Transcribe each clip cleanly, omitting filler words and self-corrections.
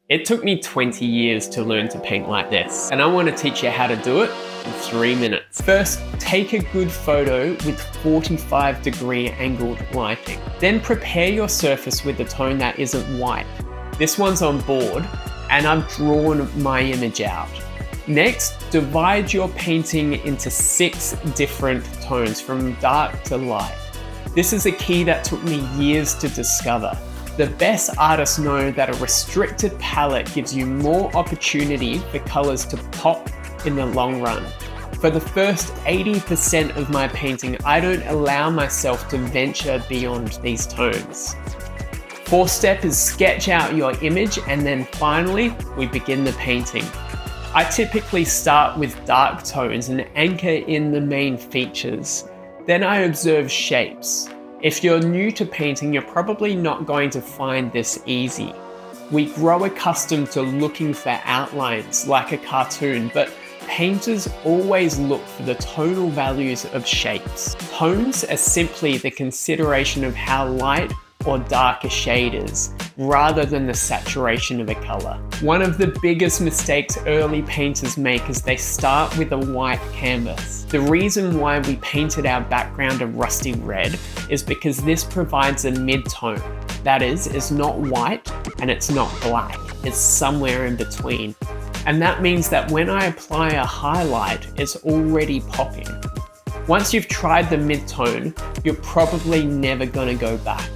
It took me 20 years to learn to paint like this, and I want to teach you how to do it in 3 minutes. First, take a good photo with 45-degree angled lighting. Then prepare your surface with a tone that isn't white. This one's on board, and I've drawn my image out. Next, divide your painting into 6 different tones from dark to light. This is a key that took me years to discover. The best artists know that a restricted palette gives you more opportunity for colors to pop in the long run. For the first 80% of my painting, I don't allow myself to venture beyond these tones. Fourth step is sketch out your image, and then finally, we begin the painting. I typically start with dark tones and anchor in the main features. Then I observe shapes. If you're new to painting, you're probably not going to find this easy. We grow accustomed to looking for outlines like a cartoon, but painters always look for the tonal values of shapes. Tones are simply the consideration of how light or dark a shade is, rather than the saturation of a color. One of the biggest mistakes early painters make is they start with a white canvas. The reason why we painted our background a rusty red is because this provides a mid-tone. That is, it's not white and it's not black. It's somewhere in between. And that means that when I apply a highlight, it's already popping. Once you've tried the mid-tone, you're probably never gonna go back.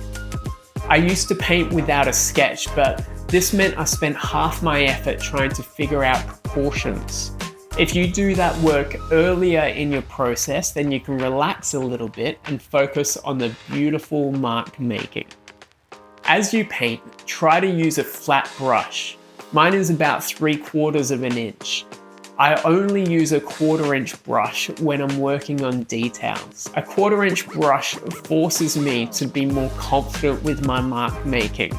I used to paint without a sketch, but this meant I spent half my effort trying to figure out proportions. If you do that work earlier in your process, then you can relax a little bit and focus on the beautiful mark making. As you paint, try to use a flat brush. Mine is about 3/4 of an inch. I only use a 1/4 inch brush when I'm working on details. A 1/4 inch brush forces me to be more confident with my mark making.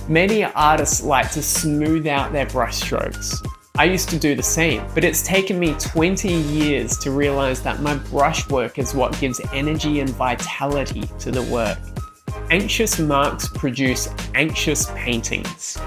Many artists like to smooth out their brush strokes. I used to do the same, but it's taken me 20 years to realize that my brushwork is what gives energy and vitality to the work. Anxious marks produce anxious paintings.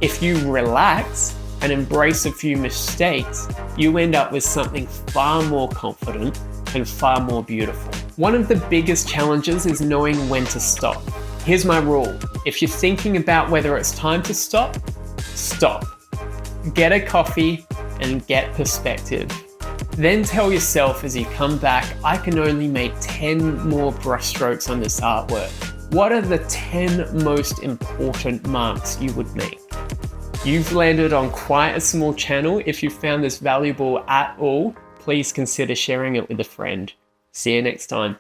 If you relax and embrace a few mistakes, you end up with something far more confident and far more beautiful. One of the biggest challenges is knowing when to stop. Here's my rule. If you're thinking about whether it's time to stop, stop. Get a coffee and get perspective. Then tell yourself as you come back, I can only make 10 more brushstrokes on this artwork. What are the 10 most important marks you would make? You've landed on quite a small channel. If you found this valuable at all, please consider sharing it with a friend. See you next time.